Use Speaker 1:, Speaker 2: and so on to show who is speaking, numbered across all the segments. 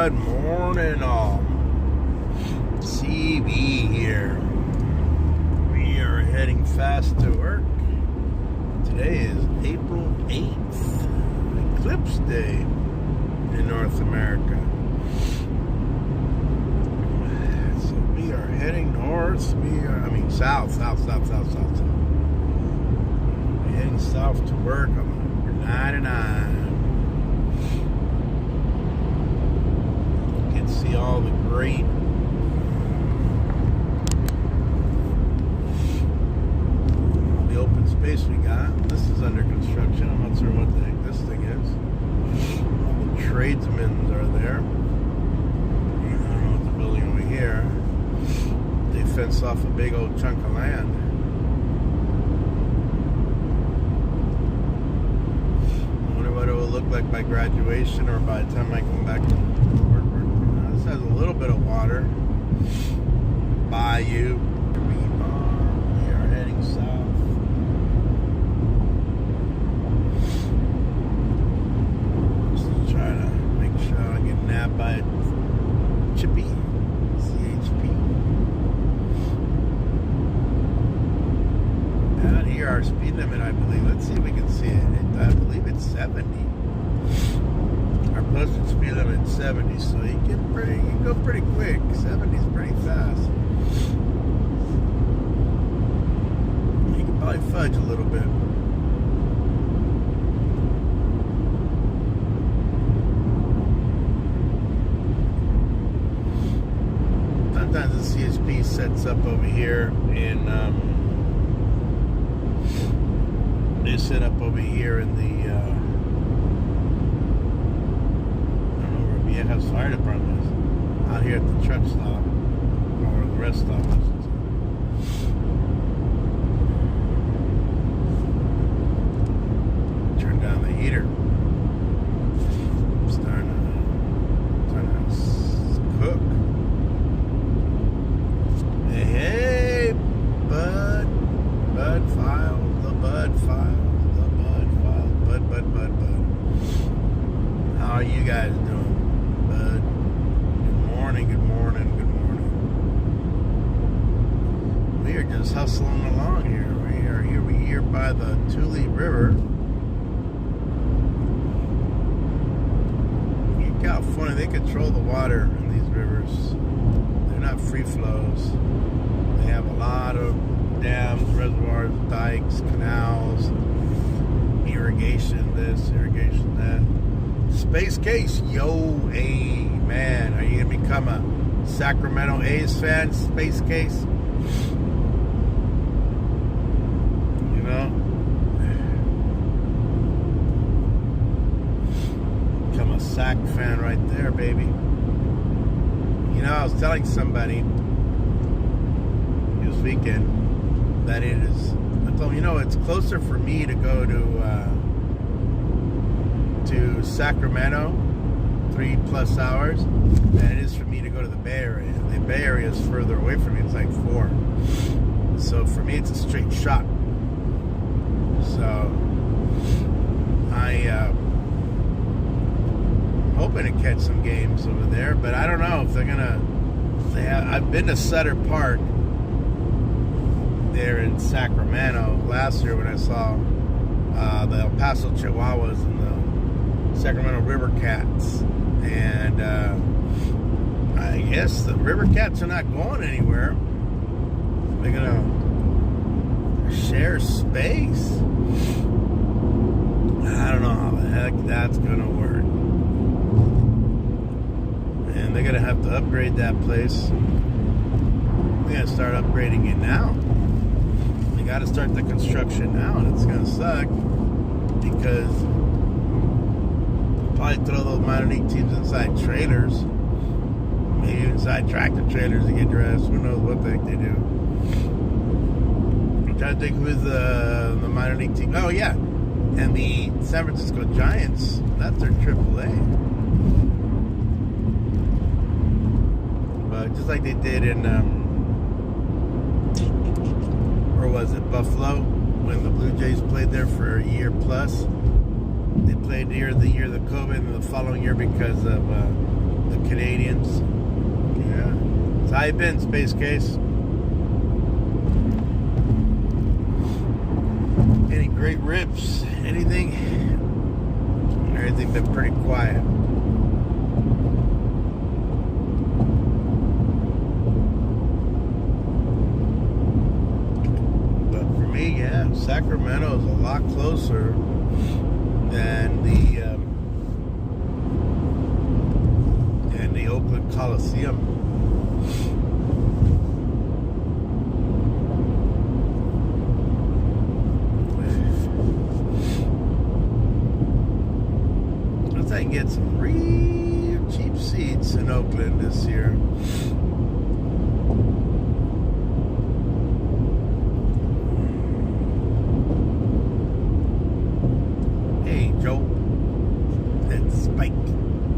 Speaker 1: Good morning, all. CB here. We are heading fast to work. Today is April 8th, Eclipse Day in North America. So we are heading north. South. We're heading south to work on 99. You can see all the great open space we got. This is under construction. I'm not sure what the heck this thing is. All the tradesmen are there. I don't know what the building over here. They fenced off a big old chunk of land. I wonder what it will look like by graduation or by the time I come back to work. This has a little bit of water. Bayou. We are heading south. Just trying to make sure I don't get nabbed by a chippy. CHP. Out here, our speed limit, I believe. Let's see if we can see it. I believe it's 70. Our posted speed limit is 70, so you can go pretty quick. 70 is pretty fast. You can probably fudge a little bit. Sometimes the CHP sets up over here in they set up over here in the I don't know where Viejas Fire Department is. Out here at the truck stop or the rest stop. Turn down the heater. I'm starting to cook. Hey, Bud File, the Bud File. Bud. How are you guys doing, Bud? Good morning. We are just hustling along here. We're here by the Tule River. In California, they control the water in these rivers. They're not free flows. They have a lot of dams, reservoirs, dikes, canals, irrigation this, irrigation that. Space Case, yo, hey, man, are you gonna become a Sacramento A's fan, Space Case? You know? Become a Sac fan right there, baby. You know, I was telling somebody this weekend that I told him, it's closer for me to go to Sacramento, 3+ hours, than it is for me to go to the Bay Area. The Bay Area is further away from me. It's like 4. So for me, it's a straight shot. So I'm hoping to catch some games over there, but I don't know if they're gonna. I've been to Sutter Park there in Sacramento last year when I saw the El Paso Chihuahuas and the Sacramento River Cats, and I guess the River Cats are not going anywhere. They're gonna share space. I don't know how the heck that's gonna work, and they're gonna have to upgrade that place. They're gonna start upgrading it now. They got to start the construction now, and it's gonna suck because probably throw those minor league teams inside trailers, maybe inside tractor trailers to get dressed. Who knows what the heck they do? I'm trying to think who's the minor league team. Oh yeah, and the San Francisco Giants. That's their AAA. But just like they did in or was it Buffalo when the Blue Jays played there for a year plus. They played here the year of the COVID and the following year because of the Canadians. Yeah. So how you been, Space Case? Any great rips? Anything? Everything been pretty quiet. But for me, yeah, Sacramento is a lot closer than the Oakland Coliseum. I can get some real cheap seats in Oakland this year. Hey, Joe. It's Spike.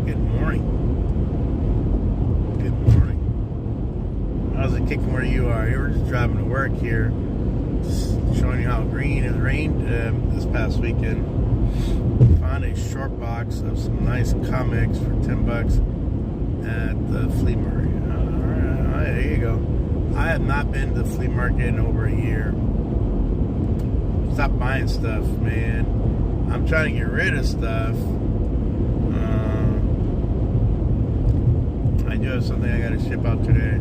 Speaker 1: Good morning. Good morning. How's it kicking where you are? We're just driving to work here. Just showing you how green it rained this past weekend. Found a short box of some nice comics for $10 at the flea market. All right, there you go. I have not been to the flea market in over a year. Stop buying stuff, man. I'm trying to get rid of stuff. I do have something I gotta ship out today.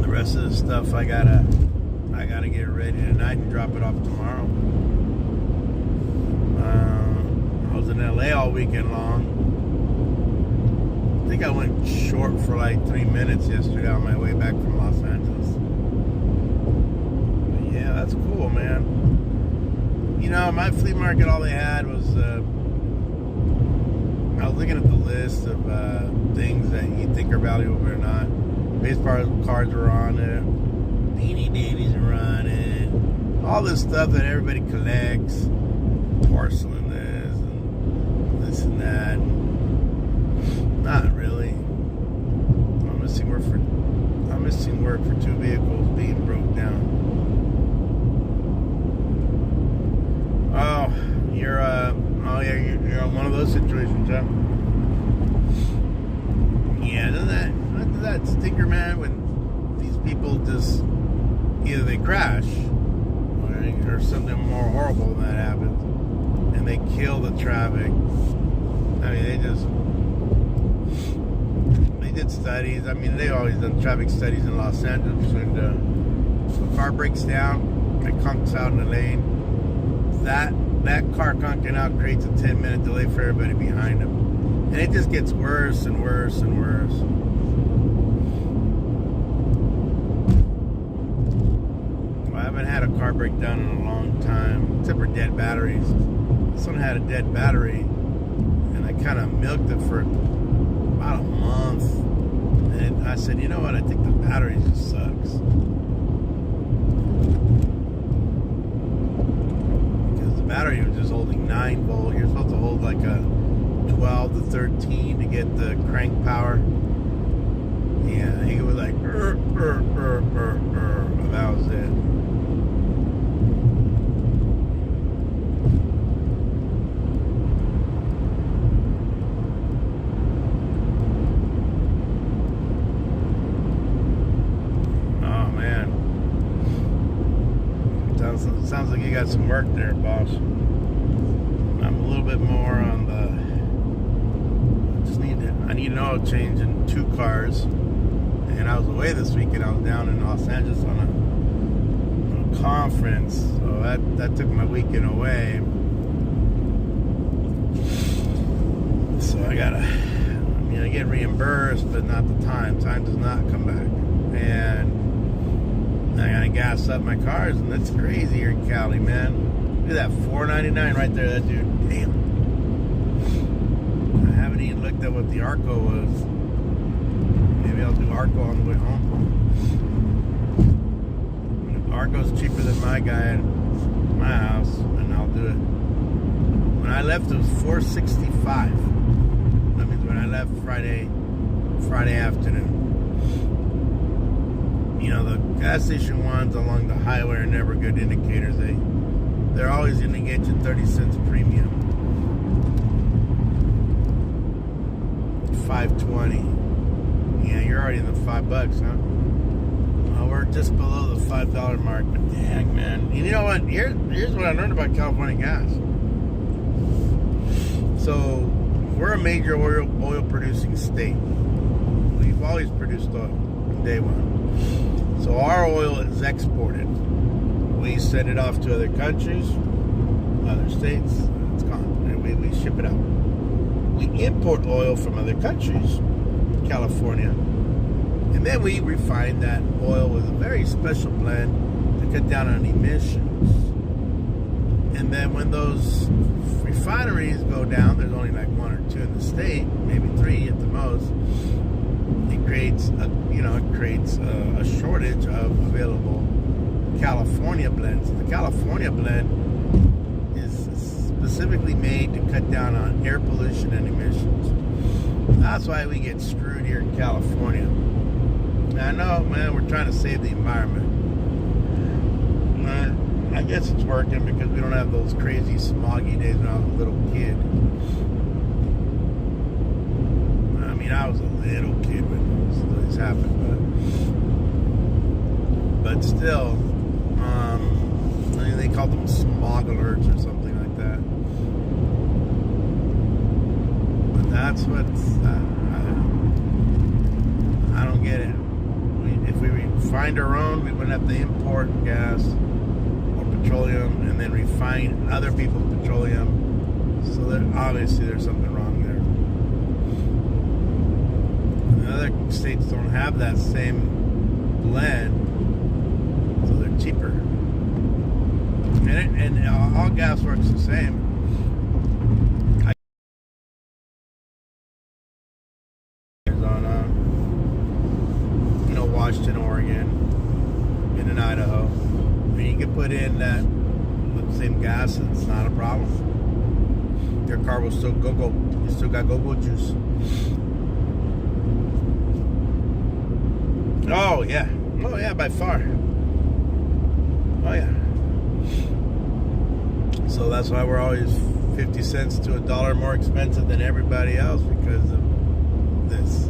Speaker 1: The rest of the stuff I gotta get ready tonight and drop it off tomorrow. I was in LA all weekend long. I think I went short for like 3 minutes yesterday on my way back from Los Angeles. But yeah, that's cool, man. You know, my flea market, all they had was, I was looking at the list of things that you think are valuable or not. Baseball cards were on it. Beanie Babies were on it. All this stuff that everybody collects. Porcelain this and this and that. Not really. I'm missing work for 2 vehicles being broke down. Oh, you're on one of those situations, huh? Yeah, doesn't that stinker, man, when these people just either they crash or something more horrible than that happens. And they kill the traffic. I mean, they did studies. I mean, they always done traffic studies in Los Angeles. And if a car breaks down, it conks out in the lane. That car conking out creates a 10-minute delay for everybody behind them. And it just gets worse and worse and worse. Well, I haven't had a car break down in a long time, except for dead batteries. This one had a dead battery, and I kind of milked it for about a month. And I said, you know what? I think the battery just sucks. Because the battery was just holding 9 volt. You're supposed to hold like a 12 to 13 to get the crank power. Yeah, I think it was like, that was it. Sounds like you got some work there, boss. I'm a little bit more on the. I need an oil change in 2 cars, and I was away this weekend. I was down in Los Angeles on a conference, so that took my weekend away. So I get reimbursed, but not the time. Time does not come back, and I gotta gas up my cars, and that's crazy here in Cali, man. Look at that, $4.99 right there, that dude. Damn. I haven't even looked at what the Arco was. Maybe I'll do Arco on the way home. Arco's cheaper than my guy at my house, and I'll do it. When I left, it was $4.65. That means when I left Friday afternoon. You know, the gas station ones along the highway are never good indicators. They're always going to get you 30 cents premium. $5.20. Yeah, you're already in the $5, huh? Well, we're just below the $5 mark, but dang, man. And you know what? Here's what I learned about California gas. So, we're a major oil producing state. We've always produced oil from day one. So, our oil is exported. We send it off to other countries, other states, it's gone. And we ship it out. We import oil from other countries, California, and then we refine that oil with a very special blend to cut down on emissions. And then when those refineries go down, there's only like one or two in the state, maybe three at the most. It creates a shortage of available California blends. The California blend is specifically made to cut down on air pollution and emissions. That's why we get screwed here in California. I know, man, we're trying to save the environment. I guess it's working because we don't have those crazy smoggy days when I was a little kid. I mean, I was a little kid when those happened, but still, I mean, they called them smog alerts or something like that. But that's what's, I don't get it. If we refined our own, we wouldn't have to import gas or petroleum and then refine other people's petroleum. So that obviously there's something wrong there. And other states don't have that same blend, so they're cheaper. And all gas works the same. Arizona, Washington, Oregon, and in Idaho. I mean, you can put in that with the same gas, and it's not a problem. Your car will still go. You still got go juice. Oh yeah, by far. Oh yeah. So that's why we're always 50 cents to $1 more expensive than everybody else because of this.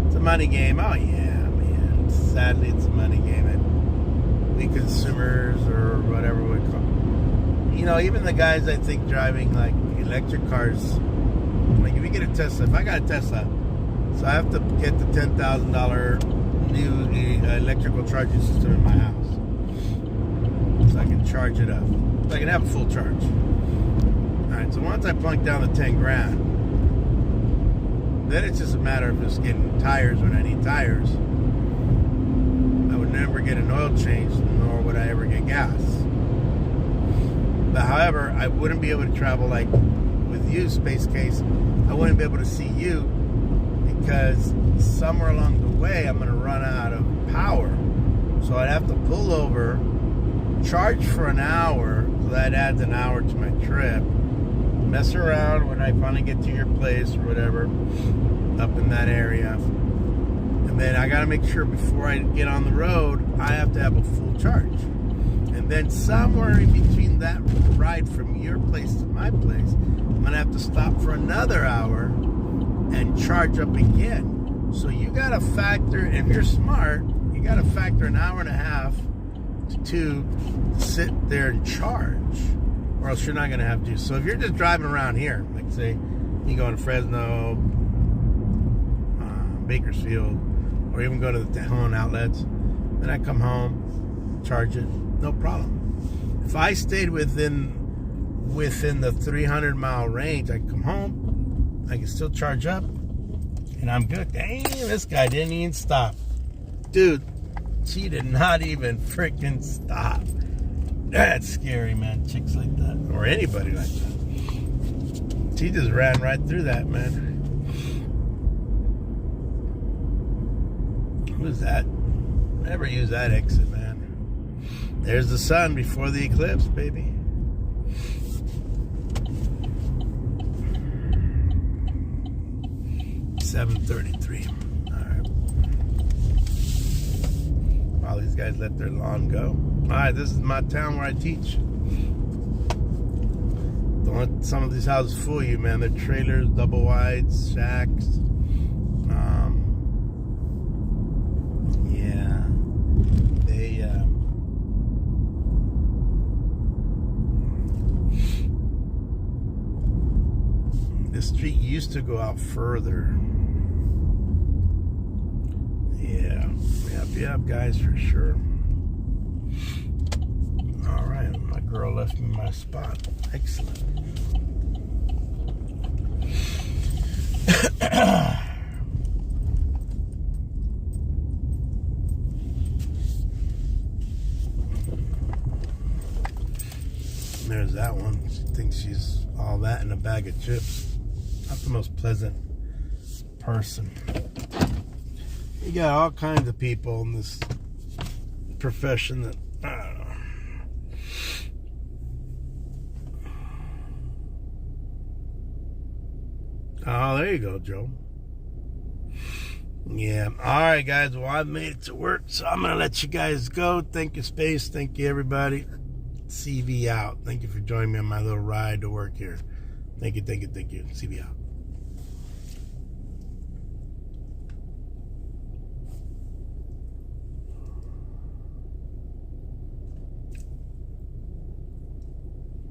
Speaker 1: It's a money game. Oh yeah, man. Sadly, it's a money game. And we consumers or whatever we call it. Even the guys I think driving like electric cars, like if you get a Tesla, if I got a Tesla, so I have to get the $10,000 new electrical charging system in my house so I can charge it up. So I can have a full charge. Alright, so once I plunk down the 10 grand, then it's just a matter of just getting tires when I need tires. I would never get an oil change, nor would I ever get gas. But however, I wouldn't be able to travel like with you, Space Case. I wouldn't be able to see you because somewhere along the way I'm going to run out of power. So I'd have to pull over, charge for an hour, so that adds an hour to my trip. Mess around when I finally get to your place or whatever, up in that area. And then I gotta make sure before I get on the road, I have to have a full charge. And then somewhere in between that ride from your place to my place, I'm gonna have to stop for another hour and charge up again. So you gotta factor, if you're smart, you gotta factor an hour and a half to sit there and charge, or else you're not going to have to. So if you're just driving around here, like say you go to Fresno, Bakersfield, or even go to the Tejon outlets, then I come home, charge it, no problem. If I stayed within the 300-mile range, I come home, I can still charge up, and I'm good. Dang, this guy didn't even stop. Dude, she did not even freaking stop. That's scary, man. Chicks like that. Or anybody like that. She just ran right through that, man. Who's that? Never use that exit, man. There's the sun before the eclipse, baby. $7:33. All these guys let their lawn go. Alright, this is my town where I teach. Don't let some of these houses fool you, man. They're trailers, double wides, shacks. used to go out further. Yeah. Yep, guys, for sure. All right, my girl left me my spot. Excellent. There's that one. She thinks she's all that in a bag of chips. Not the most pleasant person. You got all kinds of people in this profession that, I don't know. Oh, there you go, Joe. Yeah. All right, guys. Well, I've made it to work, so I'm going to let you guys go. Thank you, Space. Thank you, everybody. CV out. Thank you for joining me on my little ride to work here. Thank you. CV out.